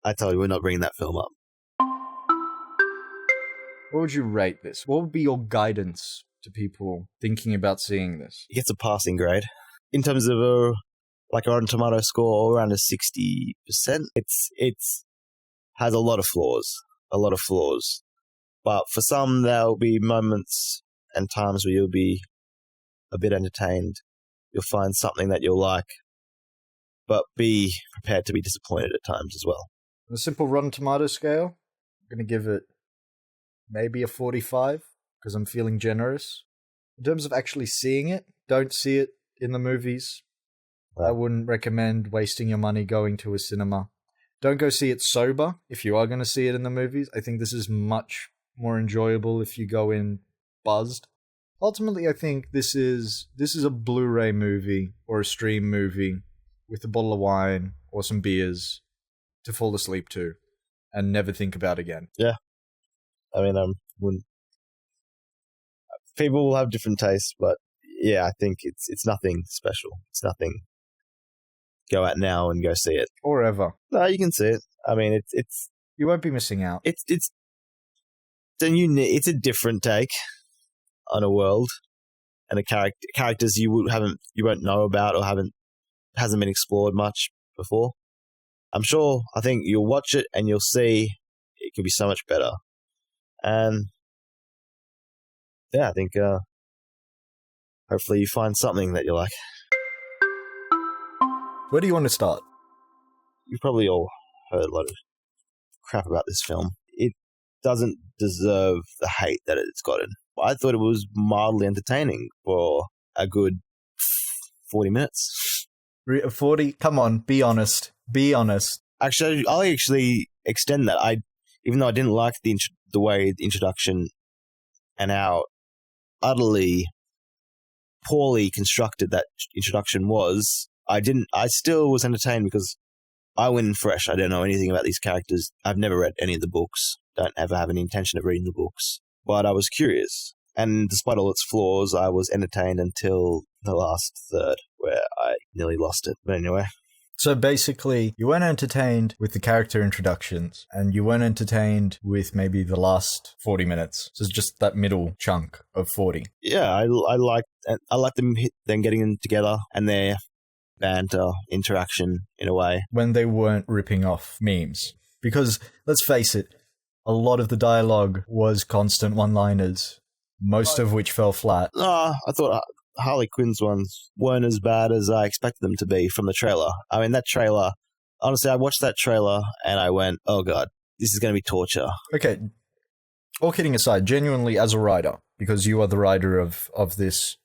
I tell you, we're not bringing that film up. What would you rate this? What would be your guidance to people thinking about seeing this? It gets a passing grade. In terms of a Rotten Tomato score, around a 60%. It's has a lot of flaws. But for some, there'll be moments and times where you'll be a bit entertained. You'll find something that you'll like, but be prepared to be disappointed at times as well. On a simple Rotten Tomato scale, I'm going to give it maybe a 45, because I'm feeling generous. In terms of actually seeing it, don't see it in the movies. I wouldn't recommend wasting your money going to a cinema. Don't go see it sober if you are going to see it in the movies. I think this is much more enjoyable if you go in buzzed. Ultimately, I think this is a Blu-ray movie or a stream movie with a bottle of wine or some beers to fall asleep to and never think about again. Yeah. I mean, wouldn't. People will have different tastes, but yeah, I think it's nothing special. It's nothing. Go out now and go see it, or ever. No, you can see it. I mean, it's you won't be missing out. It's a different take on a world and a characters you won't know about or hasn't been explored much before. I think you'll watch it and you'll see it could be so much better. And yeah, I think hopefully you find something that you like. Where do you want to start? You've probably all heard a lot of crap about this film. It doesn't deserve the hate that it's gotten. I thought it was mildly entertaining for a good 40 minutes. 40? Come on, be honest. Be honest. Actually, I'll extend that. Even though I didn't like the way the introduction and how utterly poorly constructed that introduction was, I still was entertained because I went in fresh. I don't know anything about these characters. I've never read any of the books. Don't ever have any intention of reading the books. But I was curious. And despite all its flaws, I was entertained until the last third, where I nearly lost it. But anyway. So basically, you weren't entertained with the character introductions, and you weren't entertained with maybe the last 40 minutes. So it's just that middle chunk of 40. Yeah, I like them getting them together and their banter, interaction in a way. When they weren't ripping off memes. Because, let's face it, a lot of the dialogue was constant one-liners, most of which fell flat. I thought Harley Quinn's ones weren't as bad as I expected them to be from the trailer. I mean, that trailer, honestly, I watched that trailer and I went, oh God, this is going to be torture. Okay, all kidding aside, genuinely as a writer, because you are the writer of this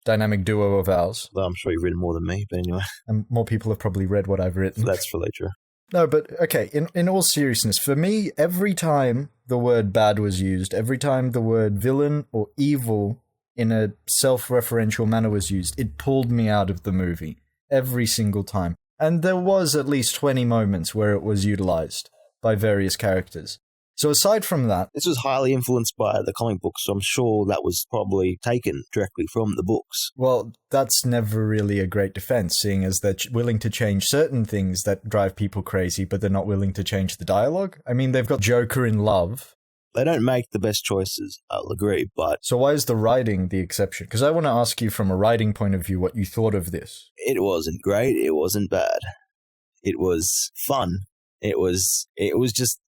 dynamic duo of ours. Well, I'm sure you've written more than me, but anyway. And more people have probably read what I've written. That's really true. No, but okay, in all seriousness, for me, every time the word bad was used, every time the word villain or evil in a self-referential manner was used, it pulled me out of the movie. Every single time. And there was at least 20 moments where it was utilized by various characters. So aside from that... This was highly influenced by the comic books, so I'm sure that was probably taken directly from the books. Well, that's never really a great defense, seeing as they're willing to change certain things that drive people crazy, but they're not willing to change the dialogue. I mean, they've got Joker in love. They don't make the best choices, I'll agree, but... So why is the writing the exception? Because I want to ask you from a writing point of view what you thought of this. It wasn't great, it wasn't bad. It was fun. It was just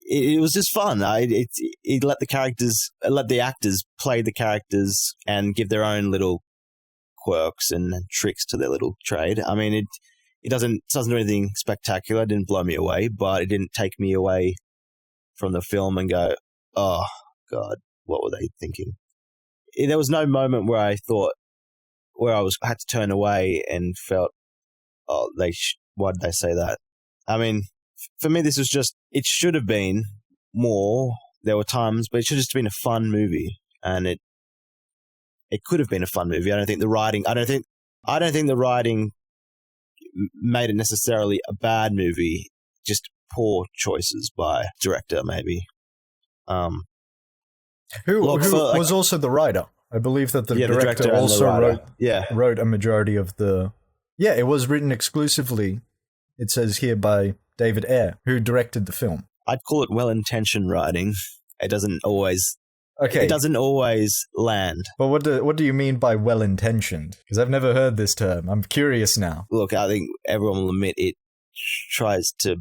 fun. It let the actors play the characters and give their own little quirks and tricks to their little trade. I mean, it doesn't do anything spectacular. It didn't blow me away, but it didn't take me away from the film and go, oh God, what were they thinking? There was no moment where I had to turn away and felt, oh, why did they say that? I mean, for me, this was just, it should have been more. There were times, but it should have just been a fun movie. And it could have been a fun movie. I don't think the writing made it necessarily a bad movie, just poor choices by director, maybe. Who was also the writer. I believe that the director also wrote a majority of the... Yeah, it was written exclusively, it says here, by David Ayer, who directed the film. I'd call it well-intentioned writing. It doesn't always land. But what do you mean by well-intentioned? Because I've never heard this term. I'm curious now. Look, I think everyone will admit it tries to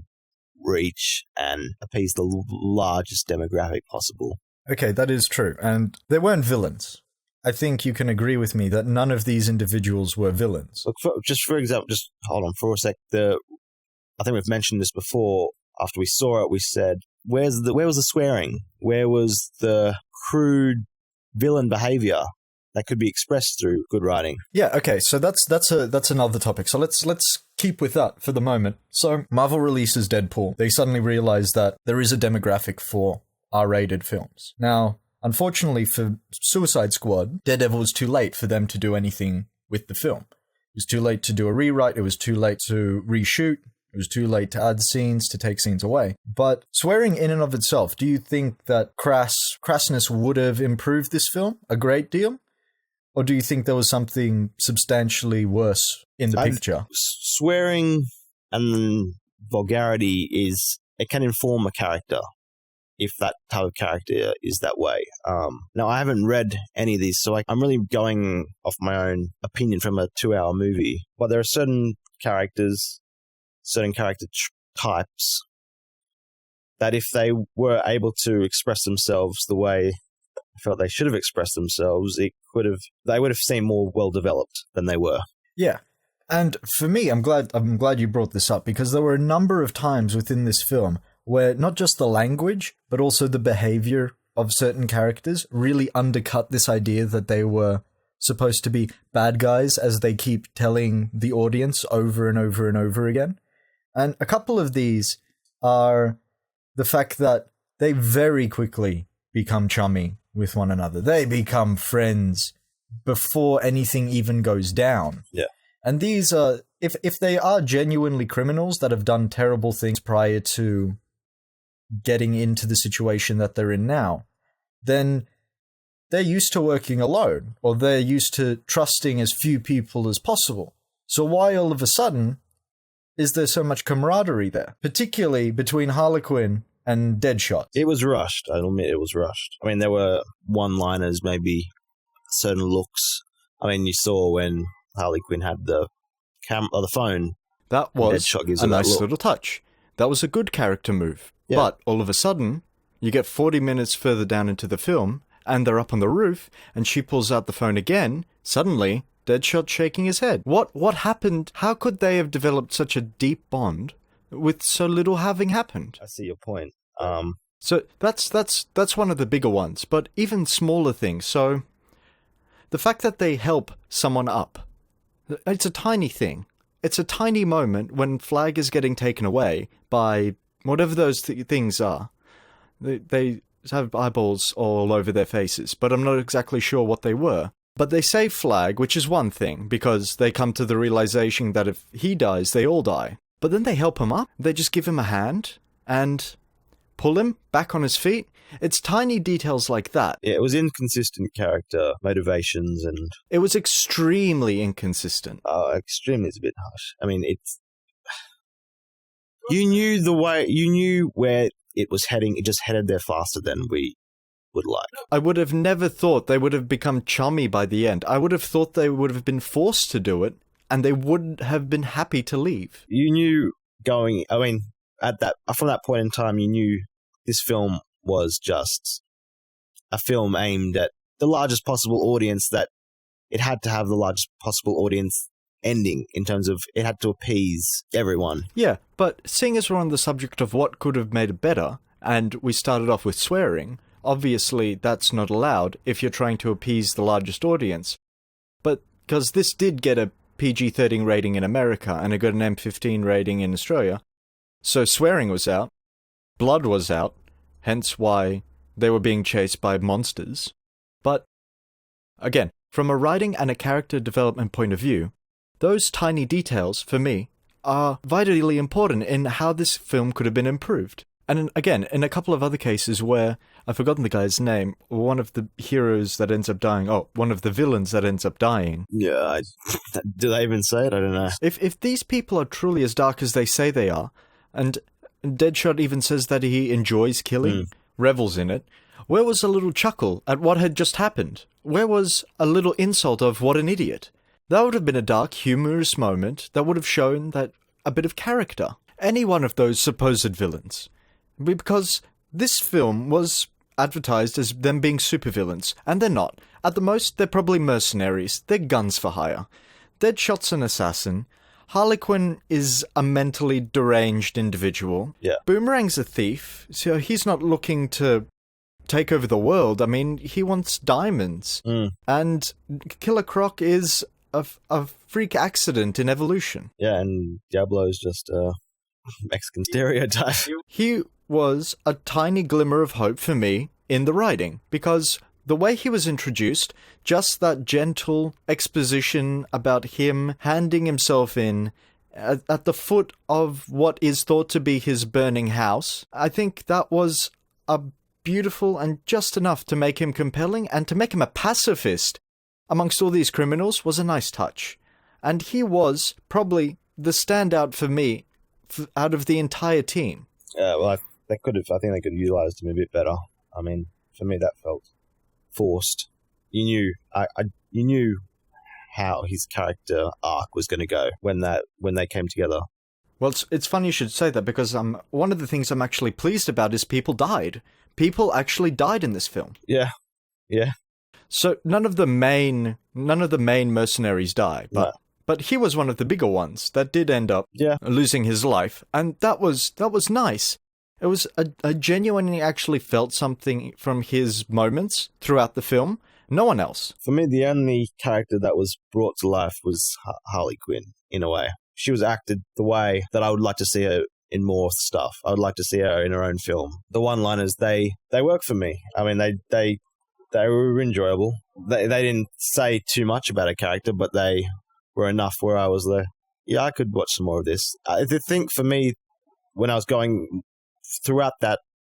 reach and appease the largest demographic possible. Okay, that is true. And they weren't villains. I think you can agree with me that none of these individuals were villains. Look, for example, just hold on for a sec. I think we've mentioned this before. After we saw it, we said, where was the swearing? Where was the crude villain behavior that could be expressed through good writing? Yeah, okay, so that's another topic. So let's keep with that for the moment. So Marvel releases Deadpool. They suddenly realize that there is a demographic for R-rated films. Now, unfortunately for Suicide Squad, Daredevil was too late for them to do anything with the film. It was too late to do a rewrite. It was too late to reshoot. It was too late to add scenes, to take scenes away. But swearing in and of itself, do you think that crassness would have improved this film a great deal? Or do you think there was something substantially worse in the picture? Swearing and vulgarity it can inform a character if that type of character is that way. Now, I haven't read any of these, so I'm really going off my own opinion from a 2-hour movie. But there are certain characters, certain character types, that if they were able to express themselves the way I felt they should have expressed themselves, they would have seemed more well developed than they were. Yeah. And for me, I'm glad you brought this up, because there were a number of times within this film where not just the language, but also the behavior of certain characters really undercut this idea that they were supposed to be bad guys, as they keep telling the audience over and over and over again. And a couple of these are the fact that they very quickly become chummy with one another. They become friends before anything even goes down. Yeah. And these are, if they are genuinely criminals that have done terrible things prior to getting into the situation that they're in now, then they're used to working alone, or they're used to trusting as few people as possible. So why all of a sudden is there so much camaraderie there, particularly between Harlequin and Deadshot? It was rushed. I'll admit it was rushed. I mean, there were one-liners, maybe certain looks. I mean, you saw when Harley Quinn had the phone. That was a nice little touch. That was a good character move. Yeah. But all of a sudden, you get 40 minutes further down into the film, and they're up on the roof, and she pulls out the phone again. Suddenly, Deadshot shaking his head. What happened? How could they have developed such a deep bond with so little having happened? I see your point. So that's one of the bigger ones, but even smaller things. So the fact that they help someone up, it's a tiny thing. It's a tiny moment when Flag is getting taken away by whatever those things are. They have eyeballs all over their faces, but I'm not exactly sure what they were. But they save Flag, which is one thing, because they come to the realization that if he dies, they all die. But then they help him up. They just give him a hand and pull him back on his feet. It's tiny details like that. Yeah, it was inconsistent character motivations, and it was extremely inconsistent. Extremely is a bit harsh. I mean, you knew where it was heading. It just headed there faster than we would like. I would have never thought they would have become chummy by the end. I would have thought they would have been forced to do it, and they wouldn't have been happy to leave. You knew from that point in time, you knew this film was just a film aimed at the largest possible audience, that it had to have the largest possible audience ending in terms of it had to appease everyone. Yeah, but seeing as we're on the subject of what could have made it better, and we started off with swearing, obviously that's not allowed if you're trying to appease the largest audience. But because this did get a PG-13 rating in America and it got an M15 rating in Australia, so swearing was out, blood was out, hence why they were being chased by monsters. But, again, from a writing and a character development point of view, those tiny details, for me, are vitally important in how this film could have been improved. And again, in a couple of other cases where, I've forgotten the guy's name, one of the heroes that ends up dying, one of the villains that ends up dying. Yeah, do they even say it? I don't know. If these people are truly as dark as they say they are, and Deadshot even says that he enjoys killing, revels in it. Where was a little chuckle at what had just happened? Where was a little insult of what an idiot? That would have been a dark, humorous moment that would have shown that a bit of character. Any one of those supposed villains. Because this film was advertised as them being supervillains, and they're not. At the most, they're probably mercenaries. They're guns for hire. Deadshot's an assassin. Harley Quinn is a mentally deranged individual. Yeah. Boomerang's a thief, so he's not looking to take over the world. I mean, he wants diamonds. And Killer Croc is a freak accident in evolution. Yeah, and Diablo's just a Mexican stereotype. He was a tiny glimmer of hope for me in the writing, because the way he was introduced, just that gentle exposition about him handing himself in at the foot of what is thought to be his burning house, I think that was a beautiful and just enough to make him compelling, and to make him a pacifist amongst all these criminals was a nice touch. And he was probably the standout for me out of the entire team. Yeah, well, I think they could have utilized him a bit better. I mean, for me, that felt forced. You knew how his character arc was going to go when they came together. Well, it's funny you should say that, because one of the things I'm actually pleased about is people died. People actually died in this film. Yeah. So none of the main mercenaries die, but he was one of the bigger ones that did end up losing his life, and that was nice. It was I genuinely actually felt something from his moments throughout the film. No one else. For me, the only character that was brought to life was Harley Quinn, in a way. She was acted the way that I would like to see her in more stuff. I would like to see her in her own film. The one-liners, they work for me. I mean, they were enjoyable. They didn't say too much about a character, but they were enough where I was like, yeah, I could watch some more of this. The thing for me, when I was going throughout that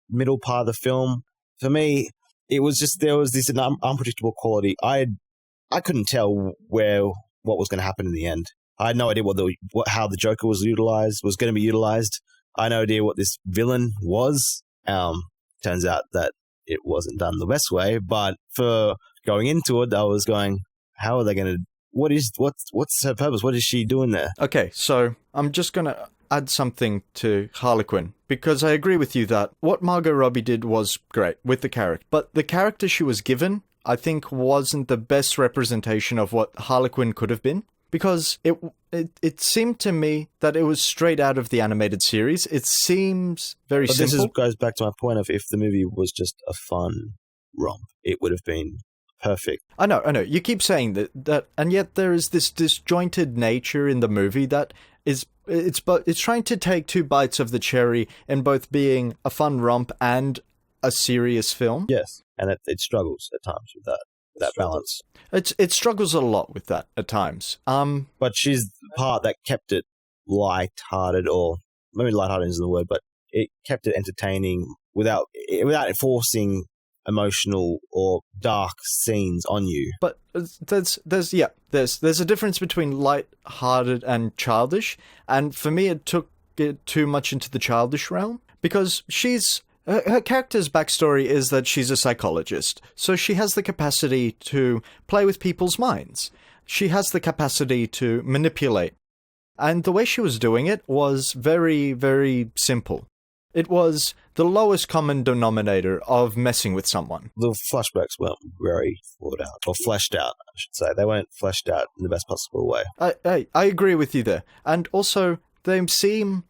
middle part of the film, for me, it was just, there was this unpredictable quality. I couldn't tell what was going to happen in the end. I had no idea how the Joker was going to be utilized. I had no idea what this villain was. Turns out that it wasn't done the best way, but for going into it, I was going, how are they going to, what's her purpose? What is she doing there? Okay, so I'm just going to add something to Harley Quinn, because I agree with you that what Margot Robbie did was great with the character, but the character she was given, I think, wasn't the best representation of what Harley Quinn could have been, because it seemed to me that it was straight out of the animated series. It seems very simple. This goes back to my point of, if the movie was just a fun romp, it would have been perfect. I know. You keep saying that, and yet there is this disjointed nature in the movie that it's trying to take two bites of the cherry in both being a fun romp and a serious film. Yes, and it struggles at times with that balance. It struggles a lot with that at times. But she's the part that kept it light-hearted, or maybe light-hearted isn't the word, but it kept it entertaining without forcing emotional or dark scenes on you. But there's a difference between light-hearted and childish, and for me it took it too much into the childish realm, because her character's backstory is that she's a psychologist, so she has the capacity to play with people's minds. She has the capacity to manipulate. And the way she was doing it was very, very simple. It was the lowest common denominator of messing with someone. The flashbacks weren't very thought out, or fleshed out, I should say. They weren't fleshed out in the best possible way. I agree with you there. And also, they seem...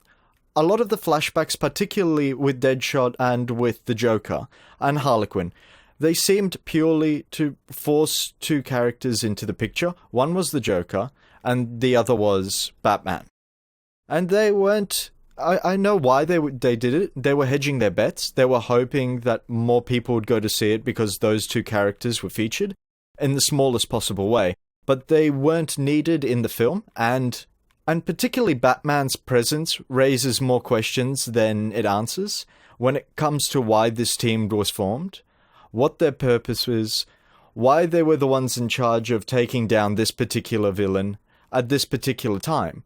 a lot of the flashbacks, particularly with Deadshot and with the Joker and Harley Quinn, they seemed purely to force two characters into the picture. One was the Joker, and the other was Batman. And they weren't... I know why they did it. They were hedging their bets. They were hoping that more people would go to see it because those two characters were featured in the smallest possible way. But they weren't needed in the film, and particularly Batman's presence raises more questions than it answers when it comes to why this team was formed, what their purpose was, why they were the ones in charge of taking down this particular villain at this particular time.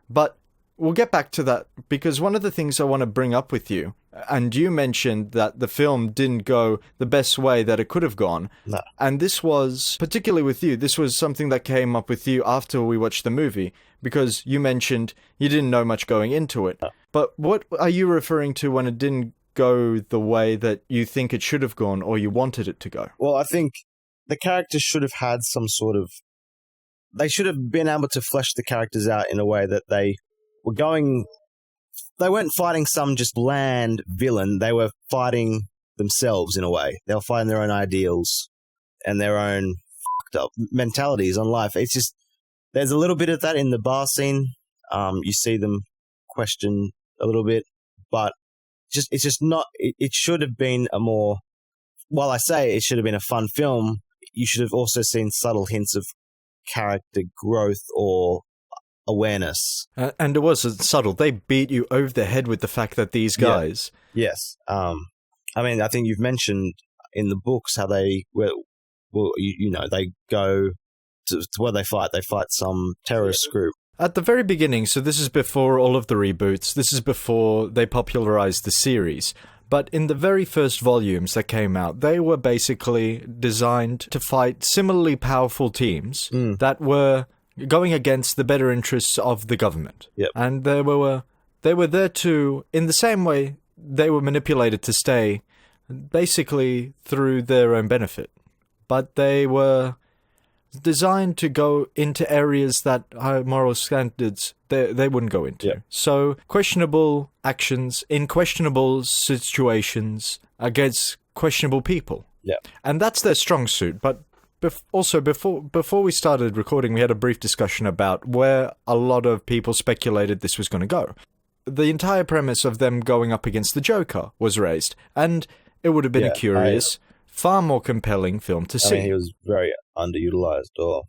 But we'll get back to that, because one of the things I want to bring up with you, and you mentioned that the film didn't go the best way that it could have gone. No. And this was, particularly with you, this was something that came up with you after we watched the movie, because you mentioned you didn't know much going into it. No. But what are you referring to when it didn't go the way that you think it should have gone, or you wanted it to go? Well, I think the characters should have had some sort of... They should have been able to flesh the characters out in a way that they were going... They weren't fighting some just bland villain. They were fighting themselves in a way. They were fighting their own ideals and their own fucked up mentalities on life. It's just... There's a little bit of that in the bar scene. You see them question a little bit, but it's just not... It should have been a more... While I say it should have been a fun film, you should have also seen subtle hints of character growth or awareness. And it wasn't subtle. They beat you over the head with the fact that these guys... Yeah. Yes. I mean, I think you've mentioned in the books how they... they go to where they fight. They fight some terrorist group. At the very beginning, so this is before all of the reboots, this is before they popularized the series, but in the very first volumes that came out, they were basically designed to fight similarly powerful teams that were going against the better interests of the government. Yep. And they were there to, in the same way, they were manipulated to stay basically through their own benefit. But they were designed to go into areas that high moral standards they wouldn't go into. Yeah. So questionable actions in questionable situations against questionable people. Yeah. And that's their strong suit. But also before we started recording, we had a brief discussion about where a lot of people speculated this was going to go. The entire premise of them going up against the Joker was raised, and it would have been a curious, far more compelling film to see. I mean, he was very underutilized, or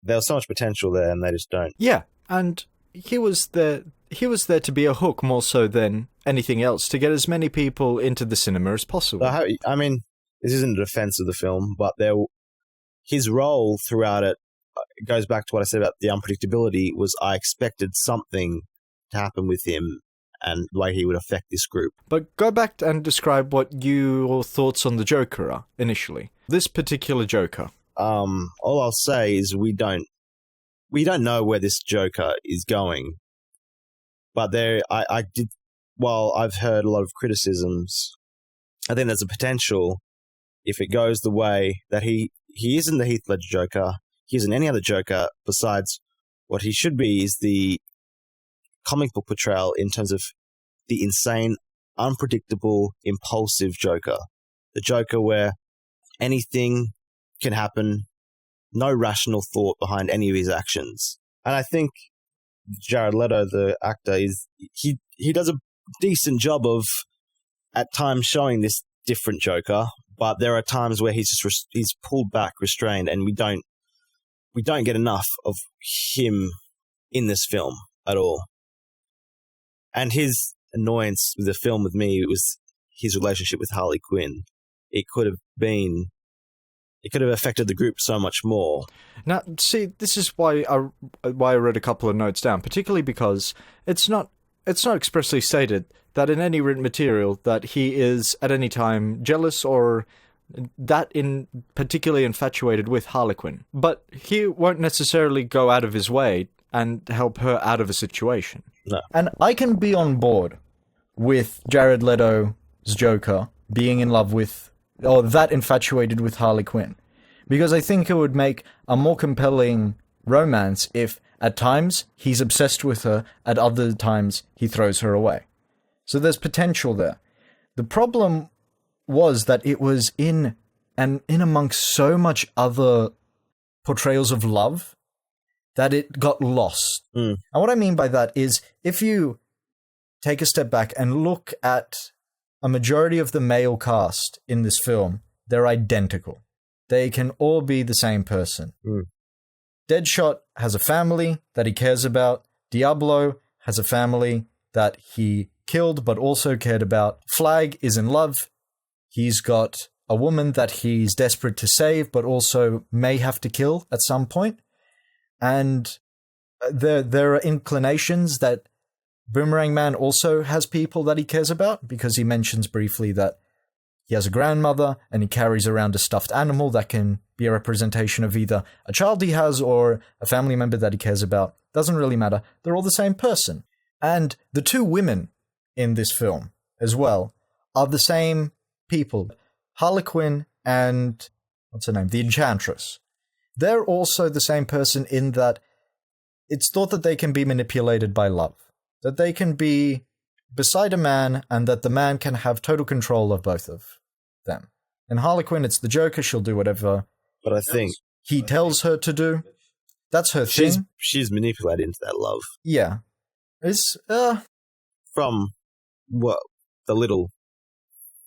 there was so much potential there, and they just don't. Yeah, and he was there to be a hook more so than anything else, to get as many people into the cinema as possible. I mean, this isn't a defense of the film, but his role throughout it goes back to what I said about the unpredictability. Was I expected something to happen with him and the way he would affect this group. But go back and describe what your thoughts on the Joker are initially. This particular Joker. All I'll say is we don't know where this Joker is going. But while I've heard a lot of criticisms, I think there's a potential, if it goes the way that he isn't the Heath Ledger Joker, he isn't any other Joker besides what he should be is the comic book portrayal in terms of the insane, unpredictable, impulsive Joker. The Joker where anything can happen, no rational thought behind any of his actions. And I think Jared Leto, the actor, he does a decent job of at times showing this different Joker, but there are times where he's pulled back, restrained, and we don't get enough of him in this film at all. And his annoyance with the film with me was his relationship with Harley Quinn. It could have affected the group so much more. Now, see, this is why I wrote a couple of notes down, particularly because it's not expressly stated that in any written material that he is at any time jealous or particularly infatuated with Harley Quinn. But he won't necessarily go out of his way and help her out of a situation. No. And I can be on board with Jared Leto's Joker being in love with, or that infatuated with Harley Quinn. Because I think it would make a more compelling romance if at times he's obsessed with her, at other times he throws her away. So there's potential there. The problem was that it was in amongst so much other portrayals of love that it got lost. And what I mean by that is, if you take a step back and look at a majority of the male cast in this film, they're identical. They can all be the same person. Deadshot has a family that he cares about. Diablo has a family that he killed but also cared about. Flag is in love. He's got a woman that he's desperate to save but also may have to kill at some point. And there are inclinations that Boomerang Man also has people that he cares about, because he mentions briefly that he has a grandmother and he carries around a stuffed animal that can be a representation of either a child he has or a family member that he cares about. Doesn't really matter. They're all the same person. And the two women in this film as well are the same people. Harlequin and, what's her name? The Enchantress. They're also the same person in that it's thought that they can be manipulated by love. That they can be beside a man and that the man can have total control of both of them. In Harlequin, it's the Joker. She'll do whatever But I think he tells her to do. That's her thing. she's manipulated into that love. Yeah. It's, From what the little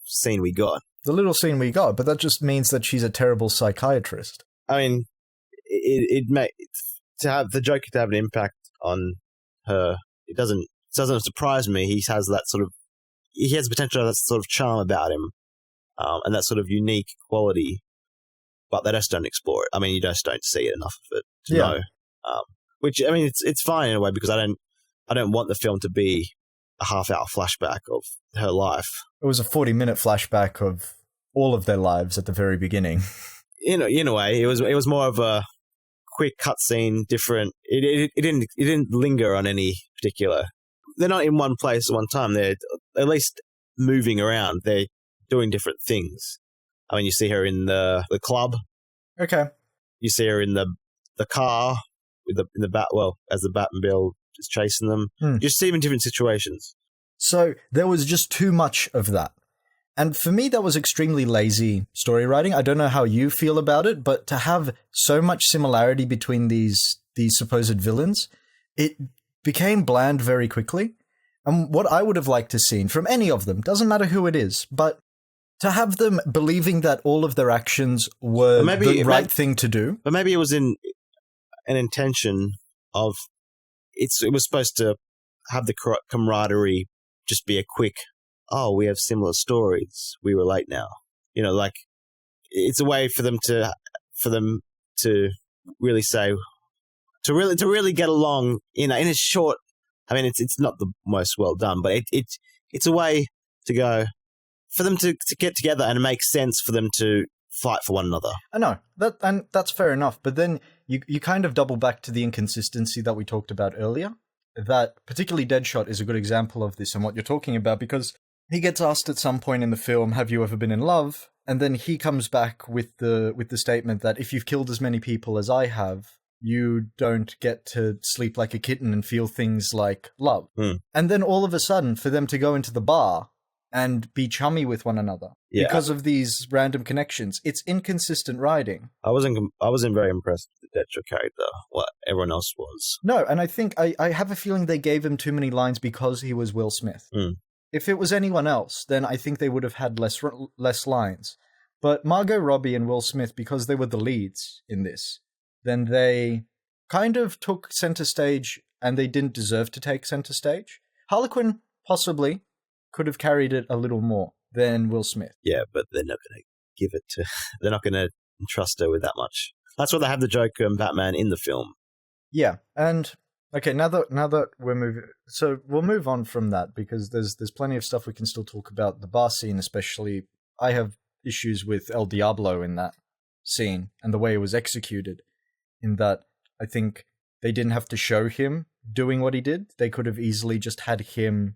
scene we got. the little scene we got, but that just means that she's a terrible psychiatrist. I mean, it may to have the Joker to have an impact on her. It doesn't surprise me. He has the potential to have that sort of charm about him, and that sort of unique quality. But they just don't explore it. I mean, you just don't see it enough of it to know. Which, I mean, it's fine in a way, because I don't want the film to be a half-hour flashback of her life. It was a 40-minute flashback of all of their lives at the very beginning. In a way, it was more of a quick cutscene, different. It didn't linger on any particular. They're not in one place at one time. They're at least moving around. They're doing different things. I mean, you see her in the club. Okay. You see her in the car with in the as the Batmobile is chasing them. You just see them in different situations. So there was just too much of that. And for me, that was extremely lazy story writing. I don't know how you feel about it, but to have so much similarity between these supposed villains, it became bland very quickly. And what I would have liked to see from any of them, doesn't matter who it is, but to have them believing that all of their actions were the right thing to do. But maybe it was in an intention of it was supposed to have the camaraderie, just be a quick, oh, we have similar stories, we relate now. You know, like it's a way for them to really say, to really get along in a short. I mean, it's not the most well done, but it's a way to go for them to get together, and it makes sense for them to fight for one another. I know that's fair enough, but then you kind of double back to the inconsistency that we talked about earlier. That particularly Deadshot is a good example of this and what you're talking about, because he gets asked at some point in the film, "Have you ever been in love?" And then he comes back with the statement that if you've killed as many people as I have, you don't get to sleep like a kitten and feel things like love. And then all of a sudden, for them to go into the bar and be chummy with one another because of these random connections, it's inconsistent writing. I wasn't very impressed with the Deadshot character. What everyone else was. No, and I think I have a feeling they gave him too many lines because he was Will Smith. If it was anyone else, then I think they would have had less lines. But Margot Robbie and Will Smith, because they were the leads in this, then they kind of took center stage, and they didn't deserve to take center stage. Harlequin possibly could have carried it a little more than Will Smith. Yeah, but they're not going to give it to. They're not going to entrust her with that much. That's why they have the Joker and Batman in the film. Yeah, and okay, now that we're moving, so we'll move on from that, because there's plenty of stuff we can still talk about. The bar scene, especially, I have issues with El Diablo in that scene and the way it was executed. In that, I think they didn't have to show him doing what he did. They could have easily just had him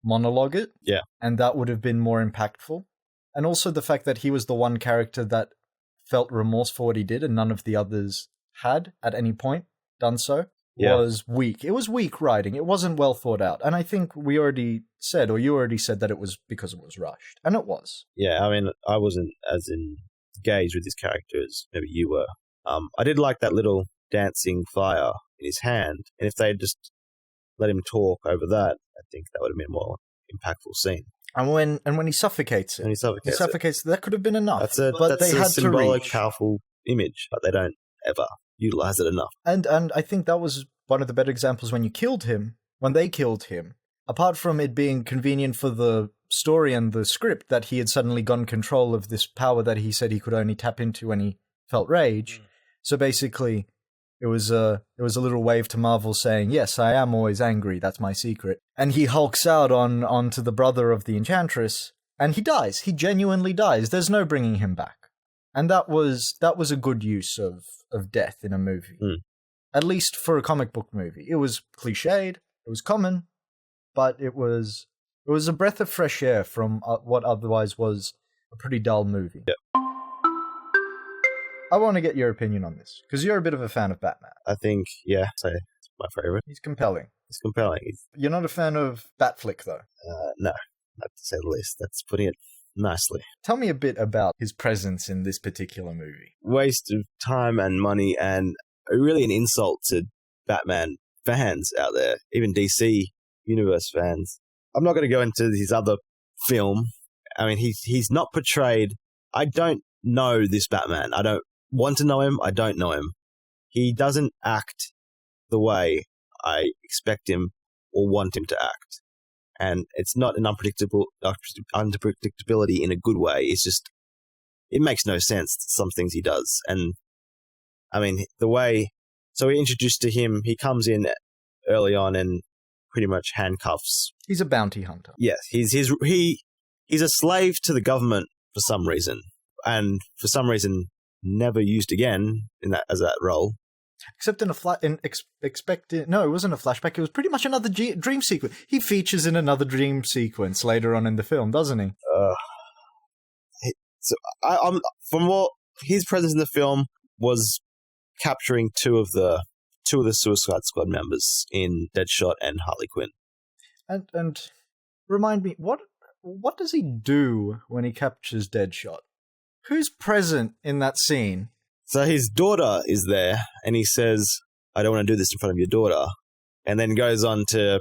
monologue it. Yeah. And that would have been more impactful. And also the fact that he was the one character that felt remorse for what he did and none of the others had at any point done so was weak. It was weak writing. It wasn't well thought out. And I think we already said, or you already said, that it was because it was rushed. And it was. Yeah, I mean, I wasn't as engaged with his character as maybe you were. I did like that little dancing fire in his hand. And if they had just let him talk over that, I think that would have been a more impactful scene. And when he suffocates it. And he suffocates that could have been enough. That's a symbolic, powerful image, but they don't ever utilize it enough. And I think that was one of the better examples when they killed him. Apart from it being convenient for the story and the script that he had suddenly gotten control of this power that he said he could only tap into when he felt rage. So basically, It was a little wave to Marvel saying, "Yes, I am always angry. That's my secret." And he hulks out onto the brother of the Enchantress, and he dies. He genuinely dies. There's no bringing him back. And that was a good use of death in a movie. At least for a comic book movie. It was cliched, it was common, but it was a breath of fresh air from what otherwise was a pretty dull movie. Yep. I want to get your opinion on this, because you're a bit of a fan of Batman. I think, yeah, so it's my favorite. He's compelling. It's compelling. You're not a fan of Batflick, though? No, not to say the least. That's putting it nicely. Tell me a bit about his presence in this particular movie. Waste of time and money, and really an insult to Batman fans out there, even DC Universe fans. I'm not going to go into his other film. I mean, he's not portrayed. I don't know this Batman. I don't want to know him. I don't know him. He doesn't act the way I expect him or want him to act. And it's not an unpredictability in a good way. It's just, it makes no sense, some things he does. And I mean, the way, so we're introduced to him, he comes in early on and pretty much handcuffs. He's a bounty hunter. Yes, he's a slave to the government for some reason. And for some reason, never used again as that role. Except in no, it wasn't a flashback. It was pretty much another dream sequence. He features in another dream sequence later on in the film, doesn't he? So from what his presence in the film was capturing two of the Suicide Squad members in Deadshot and Harley Quinn. And remind me, what does he do when he captures Deadshot? Who's present in that scene? So his daughter is there, and he says, "I don't want to do this in front of your daughter," and then goes on to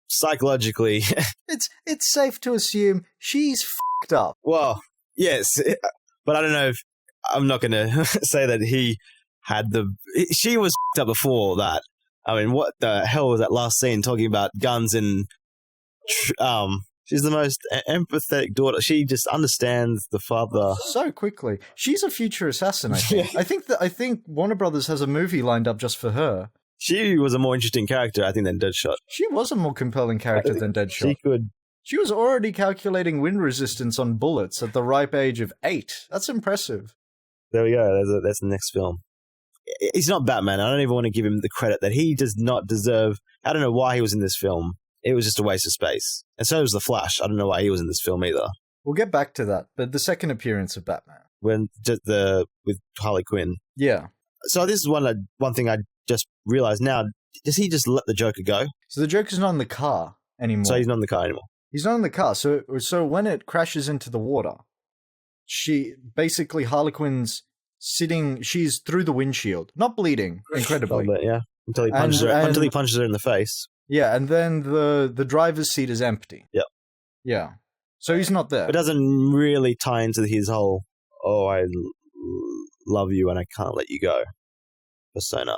psychologically. It's safe to assume she's f***ed up. Well, yes, but I don't know if I'm not going to say that he had she was f***ed up before that. I mean, what the hell was that last scene talking about guns and she's the most empathetic daughter. She just understands the father so quickly. She's a future assassin, I think. I think Warner Brothers has a movie lined up just for her. She was a more interesting character, I think, than Deadshot. She was a more compelling character than Deadshot. She was already calculating wind resistance on bullets at the ripe age of 8. That's impressive. There we go. That's the next film. He's not Batman. I don't even want to give him the credit that he does not deserve. I don't know why he was in this film. It was just a waste of space. And so was The Flash. I don't know why he was in this film either. We'll get back to that. But the second appearance of Batman. With Harley Quinn. Yeah. So this is one thing I just realized now. Does he just let the Joker go? So the Joker's not in the car anymore. So he's not in the car anymore. He's not in the car. So when it crashes into the water, Harley Quinn's sitting, she's through the windshield. Not bleeding, incredibly. Yeah. Until he punches her in the face. Yeah, and then the driver's seat is empty. Yep. Yeah. So he's not there. It doesn't really tie into his whole, I love you and I can't let you go persona.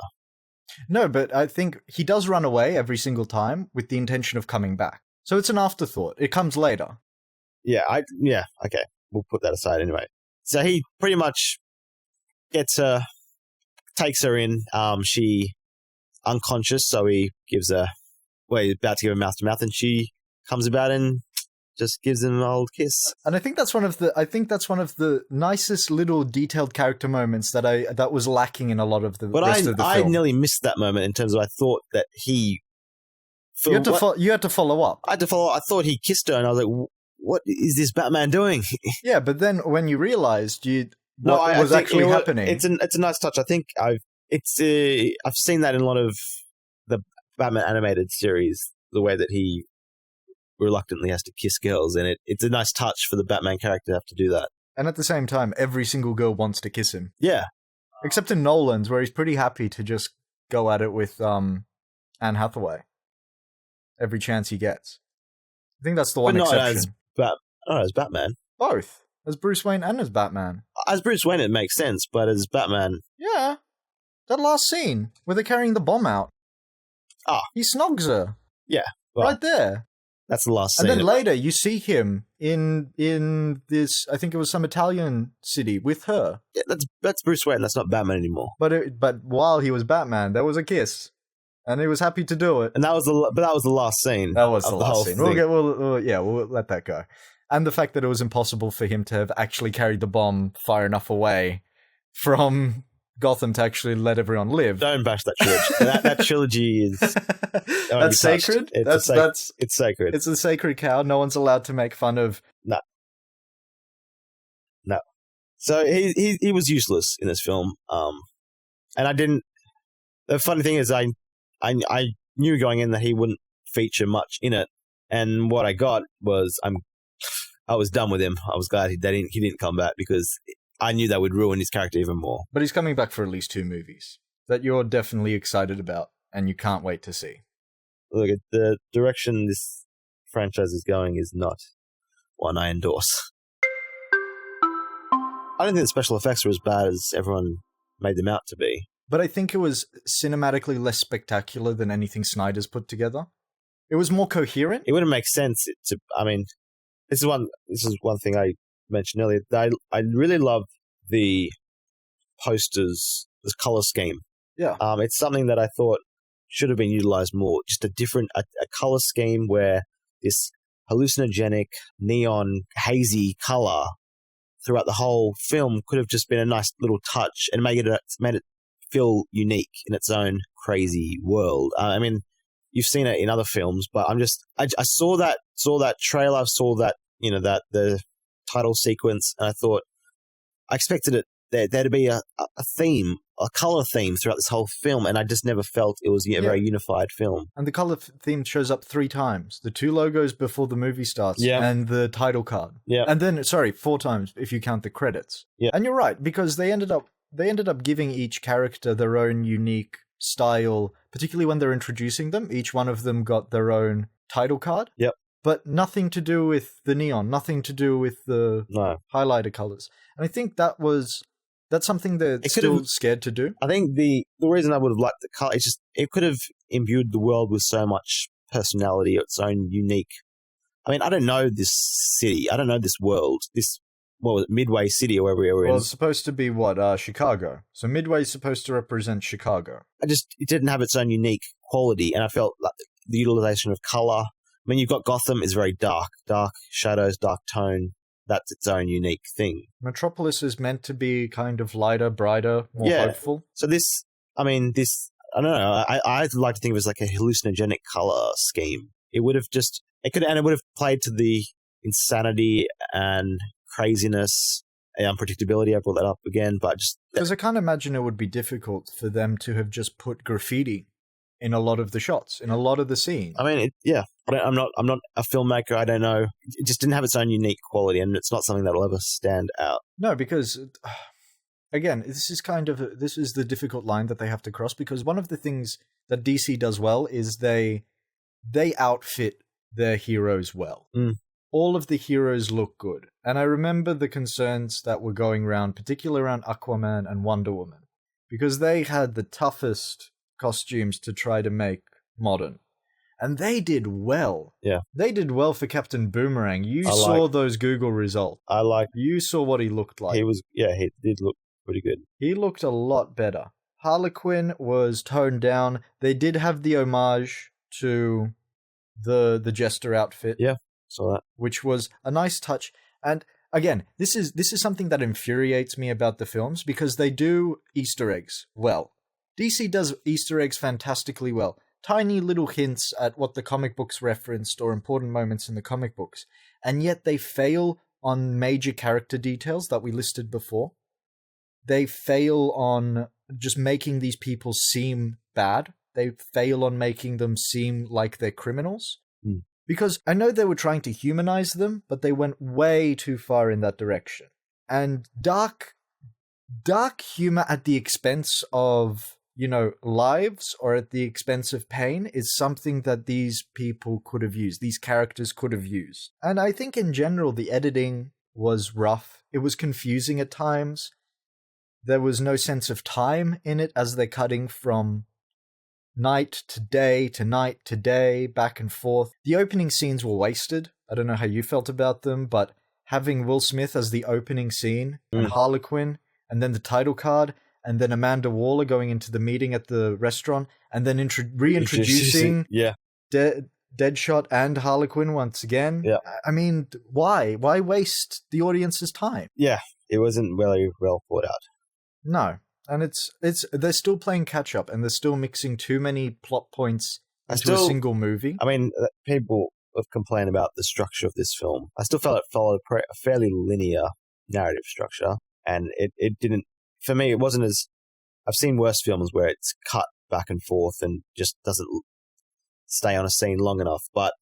No, but I think he does run away every single time with the intention of coming back. So it's an afterthought. It comes later. Yeah, okay. We'll put that aside anyway. So he pretty much takes her in. She unconscious, so he gives her, he's about to give her mouth to mouth, and she comes about and just gives him an old kiss. And I think that's one of the nicest little detailed character moments that was lacking in a lot of the rest of the film. I nearly missed that moment in terms of I thought that he. You had to follow up. I had to follow up. I thought he kissed her, and I was like, "What is this Batman doing?" Yeah, but then when you realized what was actually happening, it's a nice touch. I think I've seen that in a lot of the Batman animated series, the way that he reluctantly has to kiss girls, and it's a nice touch for the Batman character to have to do that. And at the same time, every single girl wants to kiss him. Yeah. Except in Nolan's, where he's pretty happy to just go at it with Anne Hathaway every chance he gets. I think that's the one exception. As Batman. Both. As Bruce Wayne and as Batman. As Bruce Wayne, it makes sense, but as Batman... Yeah. That last scene, where they're carrying the bomb out. Ah. He snogs her. Yeah. Well, right there. That's the last scene. And then later, you see him in this. I think it was some Italian city with her. Yeah, that's Bruce Wayne. That's not Batman anymore. But while he was Batman, there was a kiss, and he was happy to do it. And that was the last scene. That was of the whole last scene. thing. We'll let that go. And the fact that it was impossible for him to have actually carried the bomb far enough away from Gotham to actually let everyone live. Don't bash that trilogy. that trilogy is that's sacred. It's sacred. It's a sacred cow. No one's allowed to make fun of. No. So he was useless in this film. And I didn't. The funny thing is, I knew going in that he wouldn't feature much in it, and what I got was I was done with him. I was glad he didn't come back because I knew that would ruin his character even more. But he's coming back for at least 2 movies that you're definitely excited about and you can't wait to see. Look, the direction this franchise is going is not one I endorse. I don't think the special effects were as bad as everyone made them out to be. But I think it was cinematically less spectacular than anything Snyder's put together. It was more coherent. It wouldn't make sense to. I mean, this is one thing I mentioned earlier. I really love the posters, this color scheme. Yeah. It's something that I thought should have been utilized more. Just a color scheme where this hallucinogenic, neon, hazy color throughout the whole film could have just been a nice little touch and made it feel unique in its own crazy world. I mean, you've seen it in other films, but I saw that trailer, saw that, that the title sequence, and I thought I expected there to be a theme, a color theme throughout this whole film, and I just never felt it was a very unified film. And the color theme shows up 3 times: the 2 logos before the movie starts, and the title card. Yeah, and then 4 times if you count the credits. Yeah, and you're right, because they ended up giving each character their own unique style, particularly when they're introducing them. Each one of them got their own title card. Yep. But nothing to do with the neon, nothing to do with the highlighter colors. And I think that's something they're still scared to do. I think the reason I would have liked the color, it's just, it could have imbued the world with so much personality, its own unique. I mean, I don't know this city. I don't know this world. What was it, Midway City or wherever we were in? Well, it's supposed to be Chicago. So Midway's supposed to represent Chicago. It didn't have its own unique quality, and I felt like the utilization of color. I mean, you've got Gotham is very dark shadows, dark tone. That's its own unique thing. Metropolis is meant to be kind of lighter, brighter, more hopeful. So I don't know. I'd like to think it was like a hallucinogenic color scheme. It would have played to the insanity and craziness and unpredictability. I brought that up again, but just because I can't imagine it would be difficult for them to have just put graffiti in a lot of the shots, in a lot of the scenes. I mean, I'm not a filmmaker. I don't know. It just didn't have its own unique quality, and it's not something that'll ever stand out. No, because again, this is the difficult line that they have to cross, because one of the things that DC does well is they outfit their heroes well. All of the heroes look good. And I remember the concerns that were going around, particularly around Aquaman and Wonder Woman, because they had the toughest costumes to try to make modern. And they did well. Yeah. They did well for Captain Boomerang. You saw those Google results. You saw what he looked like. He did look pretty good. He looked a lot better. Harlequin was toned down. They did have the homage to the Jester outfit. Yeah. Saw that. Which was a nice touch. And again, this is something that infuriates me about the films, because they do Easter eggs well. DC does Easter eggs fantastically well. Tiny little hints at what the comic books referenced or important moments in the comic books. And yet they fail on major character details that we listed before. They fail on just making these people seem bad. They fail on making them seem like they're criminals. Because I know they were trying to humanize them, but they went way too far in that direction. And dark humor at the expense of, lives, or at the expense of pain, is something that these people could have used. These characters could have used. And I think in general, the editing was rough. It was confusing at times. There was no sense of time in it as they're cutting from night to day to night to day, back and forth. The opening scenes were wasted. I don't know how you felt about them, but having Will Smith as the opening scene and Harlequin, and then the title card, and then Amanda Waller going into the meeting at the restaurant, and then reintroducing Deadshot and Harlequin once again. Yeah. I mean, why? Why waste the audience's time? Yeah, it wasn't really well thought out. No. And they're still playing catch up, and they're still mixing too many plot points into a single movie. I mean, people have complained about the structure of this film. I still felt it followed a fairly linear narrative structure, and it didn't. For me, it wasn't as. I've seen worse films where it's cut back and forth and just doesn't stay on a scene long enough. But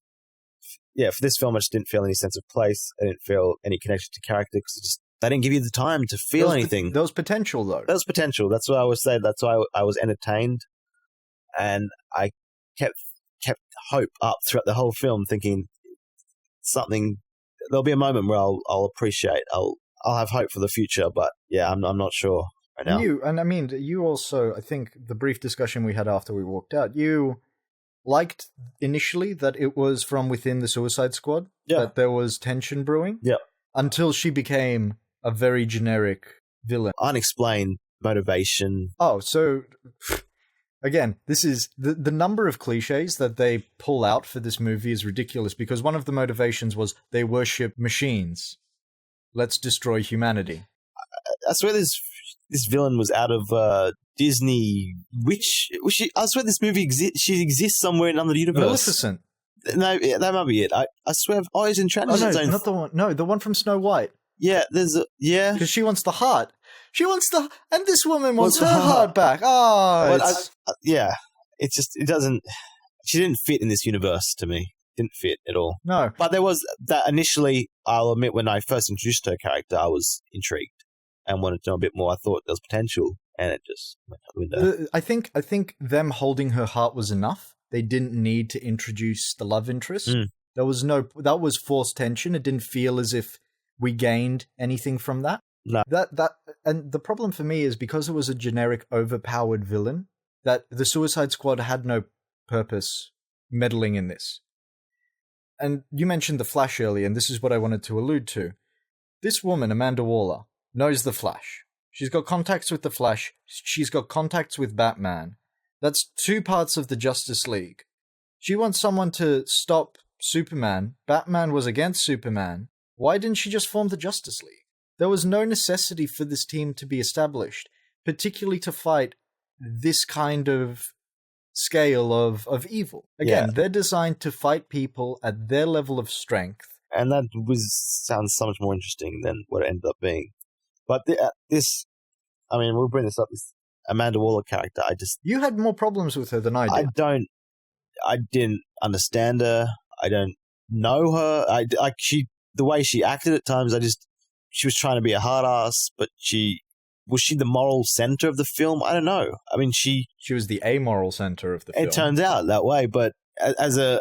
yeah, for this film, I just didn't feel any sense of place. I didn't feel any connection to character because they didn't give you the time to feel anything. There was potential, though. There was potential. That's what I would say. That's why I was entertained, and I kept hope up throughout the whole film, thinking something. There'll be a moment where I'll appreciate. I'll have hope for the future. But yeah, I'm not sure right now. You also, I think the brief discussion we had after we walked out, you liked initially that it was from within the Suicide Squad. Yeah. That there was tension brewing. Yeah. Until she became a very generic villain. Unexplained motivation. Oh, so again, this is the number of cliches that they pull out for this movie is ridiculous because one of the motivations was they worship machines. Let's destroy humanity. I swear this villain was out of Disney. I swear this movie exists. She exists somewhere in another universe. Maleficent. No, that might be it. I swear. Oh, he's in Transition Zone. Not the one. No, the one from Snow White. Yeah, because she wants the heart. And this woman wants her heart back. Oh, yeah. It's just it doesn't. She didn't fit in this universe to me. Didn't fit at all. No, but there was that initially. I'll admit, when I first introduced her character, I was intrigued and wanted to know a bit more. I thought there was potential, and it just went out the window. I think them holding her heart was enough. They didn't need to introduce the love interest. That was forced tension. It didn't feel as if we gained anything from that. No. And the problem for me is because it was a generic, overpowered villain, that the Suicide Squad had no purpose meddling in this. And you mentioned the Flash earlier, and this is what I wanted to allude to. This woman, Amanda Waller, knows the Flash. She's got contacts with the Flash. She's got contacts with Batman. That's two parts of the Justice League. She wants someone to stop Superman. Batman was against Superman. Why didn't she just form the Justice League? There was no necessity for this team to be established, particularly to fight this kind of scale of evil. Again, they're designed to fight people at their level of strength. And that sounds so much more interesting than what it ended up being. But we'll bring this up, this Amanda Waller character, You had more problems with her than I did. I didn't understand her. I don't know her. The way she acted at times, she was trying to be a hard ass, but was she the moral center of the film? I don't know. I mean, she was the amoral center of the film. It turns out that way, but the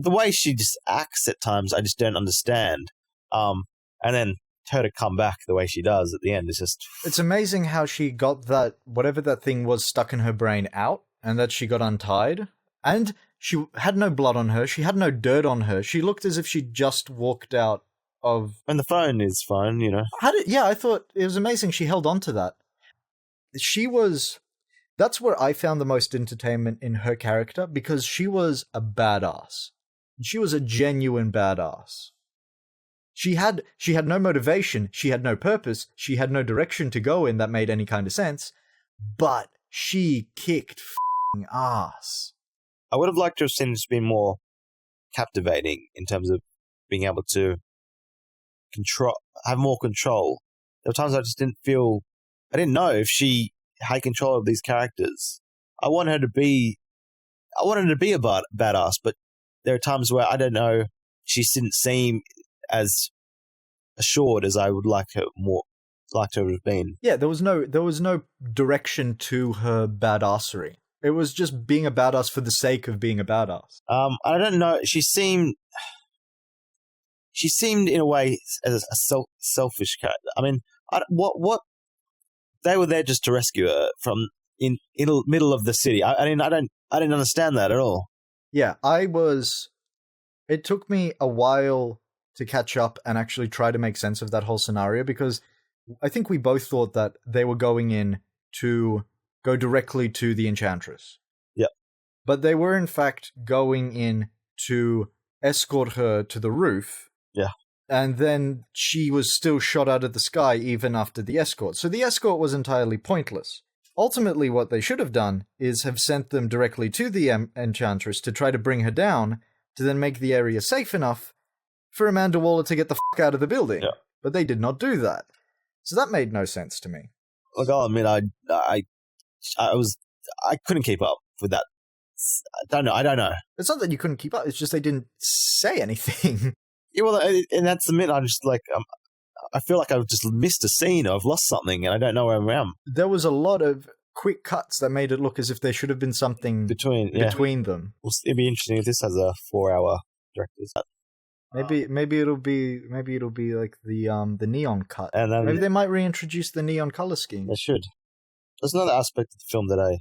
way she just acts at times, I just don't understand. And then her to come back the way she does at the end is just... It's amazing how she got that, whatever that thing was stuck in her brain out, and that she got untied. And she had no blood on her. She had no dirt on her. She looked as if she just walked out of... And the phone is fine, you know. I thought it was amazing she held on to that. That's where I found the most entertainment in her character, because she was a badass. She was a genuine badass. She had no motivation, she had no purpose, she had no direction to go in that made any kind of sense, but she kicked f***ing ass. I would have liked to have seen this be more captivating in terms of being able to have more control. There were times I just didn't know if she had control of these characters. I wanted her to be a badass, but there are times where I don't know, she didn't seem as assured as I would like her to have been. Yeah, there was no direction to her badassery. It was just being a badass for the sake of being a badass. I don't know. She seemed in a way as a selfish character. I mean, what they were there just to rescue her from in the middle of the city. I I didn't understand that at all. Yeah, it took me a while to catch up and actually try to make sense of that whole scenario, because I think we both thought that they were going in to go directly to the Enchantress. Yep. But they were in fact going in to escort her to the roof. Yeah. And then she was still shot out of the sky even after the escort. So the escort was entirely pointless. Ultimately, what they should have done is have sent them directly to the Enchantress to try to bring her down, to then make the area safe enough for Amanda Waller to get the fuck out of the building. Yeah. But they did not do that. So that made no sense to me. Look, I'll admit, I couldn't keep up with that. I don't know. It's not that you couldn't keep up, it's just they didn't say anything. Yeah, well, and that's the minute I'm just like, I feel like I've just missed a scene, or I've lost something, and I don't know where I am. There was a lot of quick cuts that made it look as if there should have been something between them. Well, it'd be interesting if this has a 4-hour director's cut. Maybe it'll be like the neon cut. And maybe they might reintroduce the neon color scheme. They should. There's another aspect of the film that I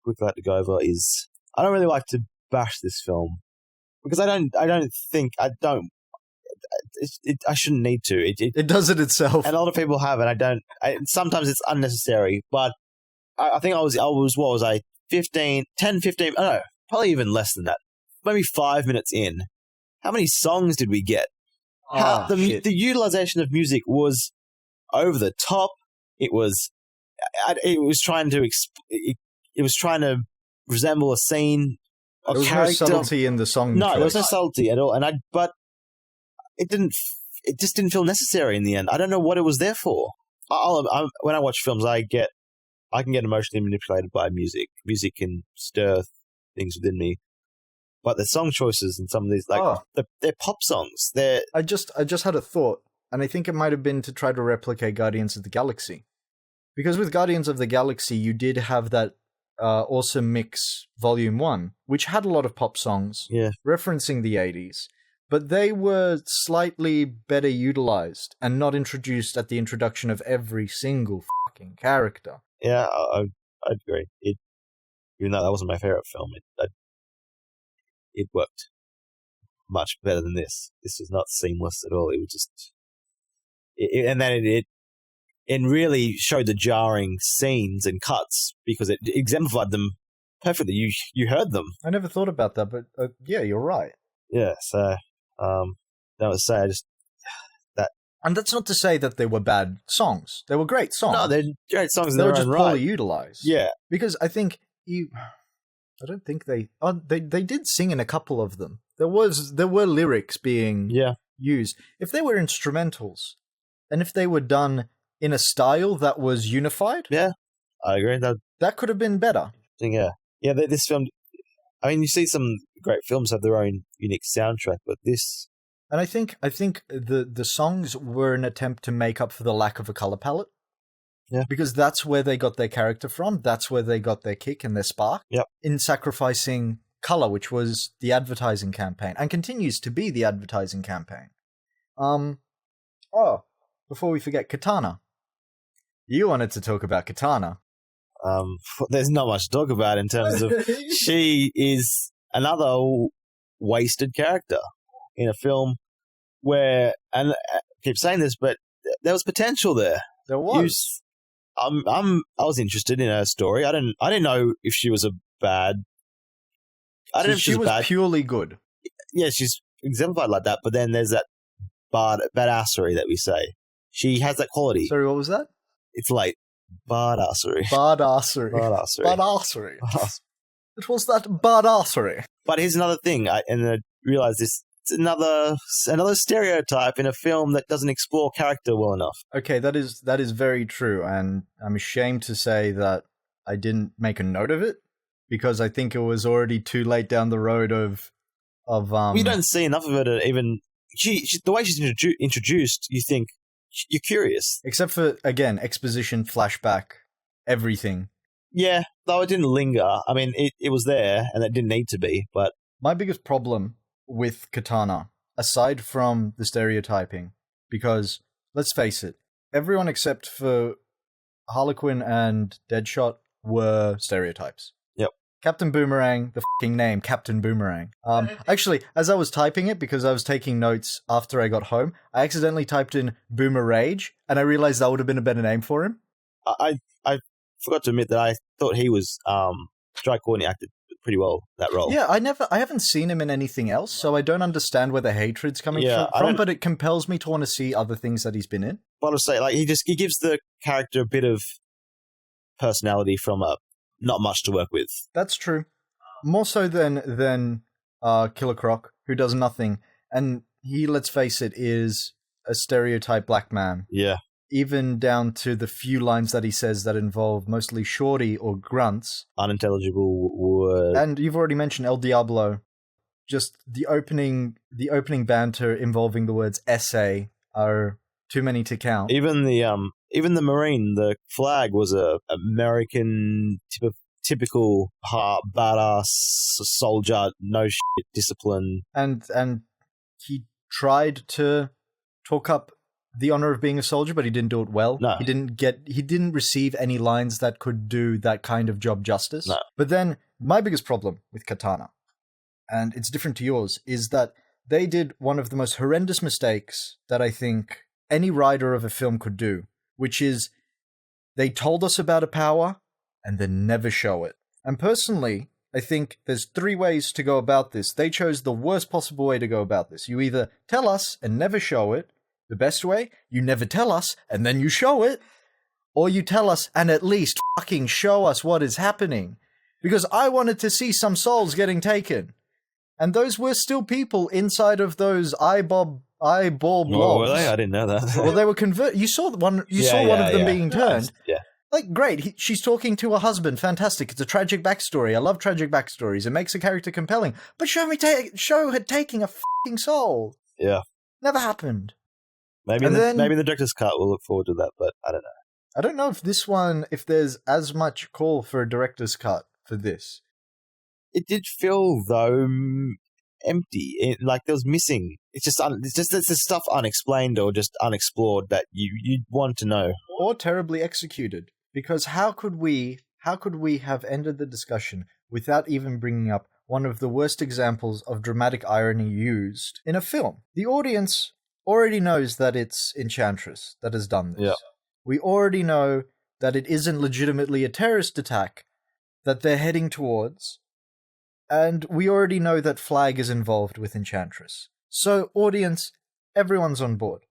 quickly like to go over is I don't really like to bash this film because I shouldn't need to. It does it itself. And a lot of people have, and sometimes it's unnecessary, but I think I was 10, 15, I don't know, probably even less than that. Maybe 5 minutes in. How many songs did we get? The utilization of music was over the top. It was trying to resemble a scene. There was no subtlety in the song. No, there was no subtlety at all. But it just didn't feel necessary in the end. I don't know what it was there for. When I watch films, I can get emotionally manipulated by music. Music can stir things within me. But the song choices in some of these, they're pop songs. I just had a thought, and I think it might have been to try to replicate Guardians of the Galaxy. Because with Guardians of the Galaxy, you did have that Awesome Mix Volume 1, which had a lot of pop songs referencing the 80s. But they were slightly better utilized and not introduced at the introduction of every single fucking character. Yeah, I agree. Even though that wasn't my favorite film, it worked much better than this. This was not seamless at all. It was just... It really showed the jarring scenes and cuts because it exemplified them perfectly. You heard them. I never thought about that, but yeah, you're right. Yeah, so... that was say I just that, and that's not to say that they were bad songs. They were great songs. No, they're great songs. They were just poorly right. utilized. Yeah, because I think I don't think they did sing in a couple of them. There were lyrics being used. If they were instrumentals, and if they were done in a style that was unified, I agree. That could have been better. Yeah. This film. I mean, you see some great films have their own unique soundtrack, but this... And I think the songs were an attempt to make up for the lack of a color palette. Yeah. Because that's where they got their character from. That's where they got their kick and their spark. Yep. In sacrificing color, which was the advertising campaign, and continues to be the advertising campaign. Before we forget, Katana. You wanted to talk about Katana. There's not much to talk about in terms of she is another wasted character in a film where, and I keep saying this, but there was potential there. There was. I was interested in her story. I didn't know if she was a bad. I don't know if she was bad. Purely good. Yeah, she's exemplified like that. But then there's that badassery that we say. She has that quality. Sorry, what was that? It's like. Badassery. It was that badassery. But here's another thing, I realize this. It's another stereotype in a film that doesn't explore character well enough. Okay, that is very true, and I'm ashamed to say that I didn't make a note of it because I think it was already too late down the road of. You don't see enough of it. Even the way she's introduced, you think. You're curious. Except for, again, exposition, flashback, everything. Yeah, though it didn't linger. I mean, it was there, and it didn't need to be, but... My biggest problem with Katana, aside from the stereotyping, because, let's face it, everyone except for Harlequin and Deadshot were stereotypes. Yep. Captain Boomerang, the fucking name, Captain Boomerang. Actually, as I was typing it, because I was taking notes after I got home, I accidentally typed in Boomer Rage, and I realized that would have been a better name for him. I forgot to admit that I thought he was Strike Courtney acted pretty well that role. Yeah, I haven't seen him in anything else, so I don't understand where the hatred's coming from, but it compels me to want to see other things that he's been in. But I'll say, like, he gives the character a bit of personality from not much to work with. That's true. More so than Killer Croc, who does nothing, and he, let's face it, is a stereotype black man. Yeah. Even down to the few lines that he says that involve mostly shorty or grunts. Unintelligible word. And you've already mentioned El Diablo. Just the opening banter involving the words essay are too many to count. Even the Marine, the flag was a American typical badass soldier, no shit, discipline. And he tried to talk up the honor of being a soldier, but he didn't do it well. No. He didn't receive any lines that could do that kind of job justice. No. But then my biggest problem with Katana, and it's different to yours, is that they did one of the most horrendous mistakes that I think any writer of a film could do, which is they told us about a power and then never show it. And personally, I think there's 3 ways to go about this. They chose the worst possible way to go about this. You either tell us and never show it. The best way, you never tell us and then you show it. Or you tell us and at least fucking show us what is happening. Because I wanted to see some souls getting taken. And those were still people inside of those eyeball blobs. Oh, were they? I didn't know that. Well, they were converted. You saw one. You saw one of them being turned. Yeah. Like, great. She's talking to her husband. Fantastic. It's a tragic backstory. I love tragic backstories. It makes a character compelling. But show her taking a fucking soul. Yeah. Never happened. Maybe maybe the director's cut will look forward to that, but I don't know. I don't know if there's as much call for a director's cut for this. It did feel, though, empty. Like there was missing. It's just the stuff unexplained or just unexplored that you want to know. Or terribly executed. Because how could we have ended the discussion without even bringing up one of the worst examples of dramatic irony used in a film? The audience already knows that it's Enchantress that has done this. Yeah. We already know that it isn't legitimately a terrorist attack that they're heading towards. And we already know that Flag is involved with Enchantress. So, audience, everyone's on board.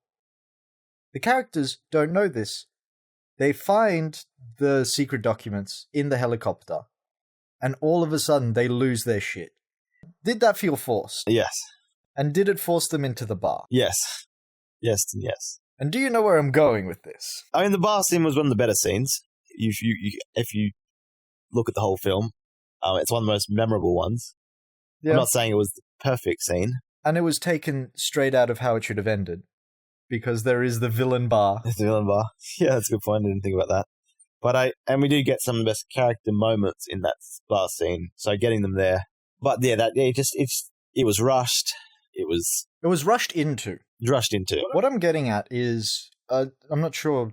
The characters don't know this. They find the secret documents in the helicopter, and all of a sudden they lose their shit. Did that feel forced? Yes. And did it force them into the bar? Yes. Yes and yes. And do you know where I'm going with this? I mean, the bar scene was one of the better scenes. If you look at the whole film, it's one of the most memorable ones. Yeah. I'm not saying it was the perfect scene. And it was taken straight out of how it should have ended. Because there is the villain bar. The villain bar. Yeah, that's a good point. I didn't think about that. But we do get some of the best character moments in that bar scene. So getting them there. But yeah, it was rushed. It was rushed into. Rushed into. What I'm getting at is, I'm not sure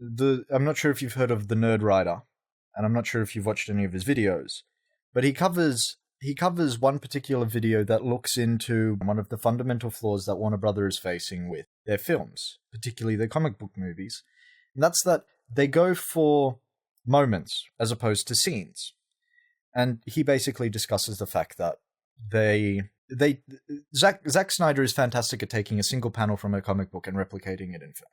if you've heard of the Nerd Writer, and I'm not sure if you've watched any of his videos, but he covers one particular video that looks into one of the fundamental flaws that Warner Brothers is facing with their films, particularly their comic book movies, and that's that they go for moments as opposed to scenes. And he basically discusses the fact that Zack Snyder is fantastic at taking a single panel from a comic book and replicating it in film.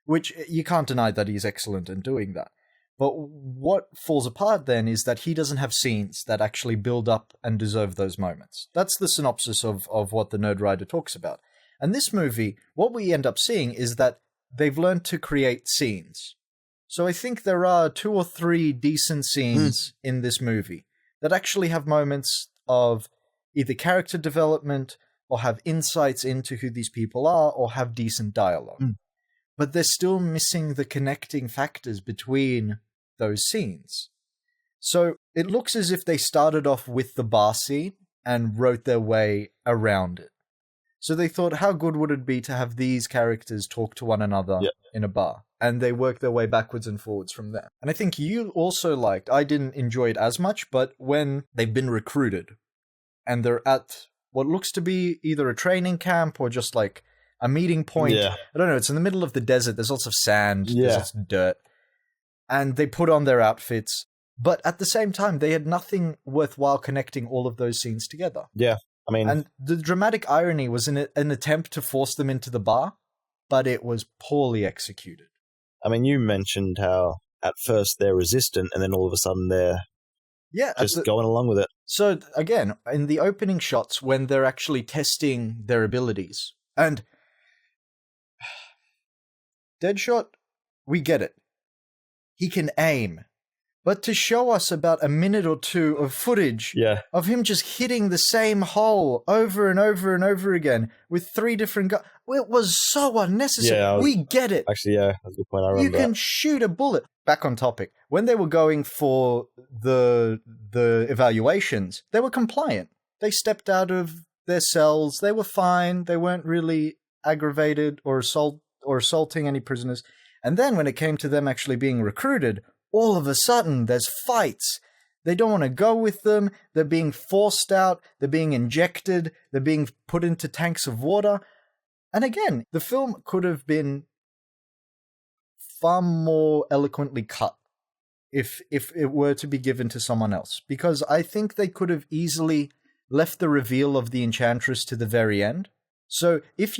Which, you can't deny that he's excellent in doing that. But what falls apart then is that he doesn't have scenes that actually build up and deserve those moments. That's the synopsis of what the Nerd Writer talks about. And this movie, what we end up seeing is that they've learned to create scenes. So I think there are 2 or 3 decent scenes in this movie that actually have moments of either character development or have insights into who these people are or have decent dialogue. But they're still missing the connecting factors between those scenes. So it looks as if they started off with the bar scene and wrote their way around it. So they thought, how good would it be to have these characters talk to one another in a bar? and they work their way backwards and forwards from there. And I think you also liked, I didn't enjoy it as much, but when they've been recruited and they're at what looks to be either a training camp or just like a meeting point. Yeah. I don't know, it's in the middle of the desert, there's lots of sand, Yeah. there's lots of dirt. And they put on their outfits, but at the same time, they had nothing worthwhile connecting all of those scenes together. Yeah. I mean, And the dramatic irony was an attempt to force them into the bar, but it was poorly executed. I mean, you mentioned how at first they're resistant and then all of a sudden they're just going along with it. So again, in the opening shots, when they're actually testing their abilities, and Deadshot, we get it. He can aim. But to show us about a minute or two of footage Yeah. of him just hitting the same hole over and over and over again with 3 different guys, it was so unnecessary. Yeah, we get it. Actually, yeah, that's a good point. I remember You can shoot a bullet. Back on topic. When they were going for the evaluations, they were compliant. They stepped out of their cells. They were fine. They weren't really aggravated or assaulting any prisoners. And then when it came to them actually being recruited, all of a sudden there's fights. They don't want to go with them. They're being forced out. They're being injected. They're being put into tanks of water. And again, the film could have been far more eloquently cut if it were to be given to someone else. Because I think they could have easily left the reveal of the Enchantress to the very end. So if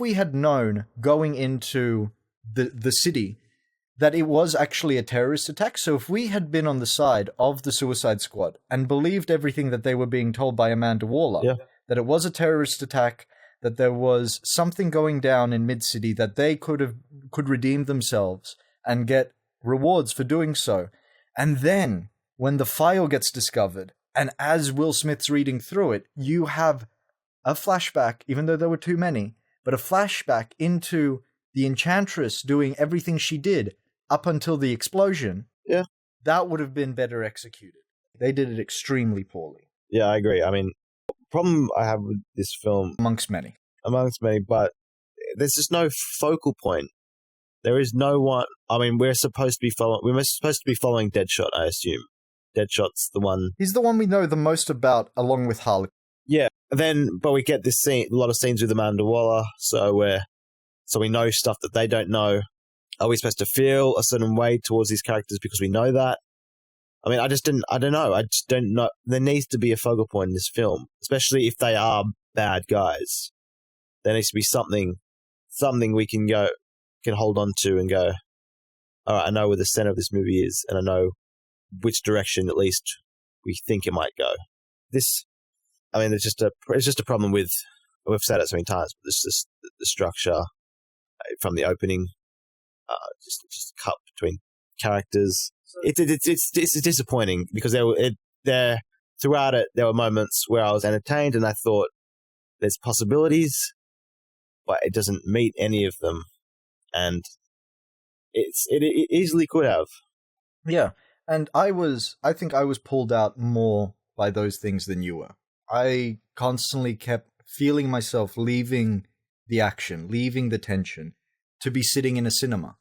we had known going into the city that it was actually a terrorist attack, so if we had been on the side of the Suicide Squad and believed everything that they were being told by Amanda Waller, that it was a terrorist attack, that there was something going down in Mid-City, that they could redeem themselves and get rewards for doing so. And then, when the file gets discovered, and as Will Smith's reading through it, you have a flashback, even though there were too many, but a flashback into the Enchantress doing everything she did up until the explosion. Yeah. That would have been better executed. They did it extremely poorly. Yeah, I agree. I mean, the problem I have with this film, Amongst many, but there's just no focal point. There is no one. I mean, we're supposed to be following Deadshot, I assume. Deadshot's the one. He's the one we know the most about, along with Harley. Yeah. But we get this scene, a lot of scenes with Amanda Waller, so we know stuff that they don't know. Are we supposed to feel a certain way towards these characters because we know that? I mean, I don't know. There needs to be a focal point in this film, especially if they are bad guys. There needs to be something we can hold on to and go, all right, I know where the center of this movie is, and I know which direction at least we think it might go. It's just a problem with, we've said it so many times, but it's just the structure from the opening, just cut between characters. It's disappointing because throughout it there were moments where I was entertained and I thought there's possibilities, but it doesn't meet any of them, and it easily could have. Yeah, and I think I was pulled out more by those things than you were. I constantly kept feeling myself leaving the action, leaving the tension, to be sitting in a cinema.